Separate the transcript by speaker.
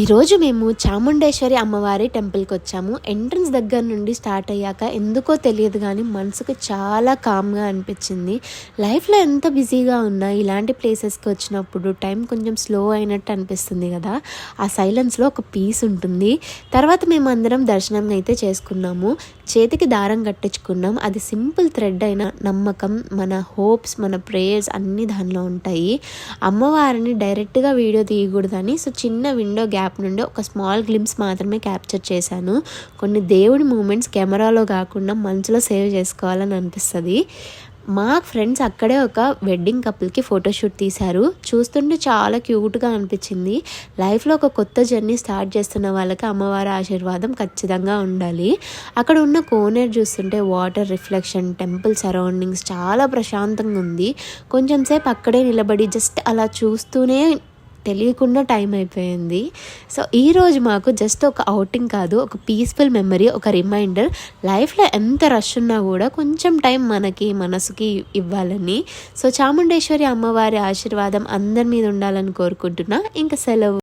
Speaker 1: ఈరోజు మేము చాముండేశ్వరి అమ్మవారి టెంపుల్కి వచ్చాము. ఎంట్రన్స్ దగ్గర నుండి స్టార్ట్ అయ్యాక ఎందుకో తెలియదు కానీ మనసుకు చాలా కామ్గా అనిపించింది. లైఫ్లో ఎంత బిజీగా ఉన్నా ఇలాంటి ప్లేసెస్కి వచ్చినప్పుడు టైం కొంచెం స్లో అయినట్టు అనిపిస్తుంది కదా. ఆ సైలెన్స్లో ఒక పీస్ ఉంటుంది. తర్వాత మేము అందరం దర్శనం అయితే చేసుకున్నాము. చేతికి దారం కట్టించుకున్నాం. అది సింపుల్ థ్రెడ్ అయిన నమ్మకం, మన హోప్స్, మన ప్రేయర్స్ అన్నీ దానిలో ఉంటాయి. అమ్మవారిని డైరెక్ట్గా వీడియో తీయకూడదని చిన్న విండో గ్యాప్ నుండి ఒక స్మాల్ గ్లిమ్స్ మాత్రమే క్యాప్చర్ చేశాను. కొన్ని దేవుడి మూమెంట్స్ కెమెరాలో కాకుండా మనసులో సేవ్ చేసుకోవాలని అనిపిస్తుంది. మా ఫ్రెండ్స్ అక్కడే ఒక వెడ్డింగ్ కపుల్కి ఫోటోషూట్ తీశారు. చూస్తుంటే చాలా క్యూట్గా అనిపించింది. లైఫ్లో ఒక కొత్త జర్నీ స్టార్ట్ చేస్తున్న వాళ్ళకి అమ్మవారి ఆశీర్వాదం ఖచ్చితంగా ఉండాలి. అక్కడ ఉన్న కోనేరు చూస్తుంటే వాటర్ రిఫ్లెక్షన్, టెంపుల్ సరౌండింగ్స్ చాలా ప్రశాంతంగా ఉంది. కొంచెం సేపు అక్కడే నిలబడి జస్ట్ అలా చూస్తూనే తెలియకుండా టైం అయిపోయింది. సో ఈరోజు మాకు జస్ట్ ఒక అవుటింగ్ కాదు, ఒక పీస్ఫుల్ మెమరీ, ఒక రిమైండర్. లైఫ్లో ఎంత రష్ ఉన్నా కూడా కొంచెం టైం మనసుకి ఇవ్వాలని. సో చాముండేశ్వరి అమ్మవారి ఆశీర్వాదం అందరి మీద ఉండాలని కోరుకుంటున్నా. ఇంకా సెలవు.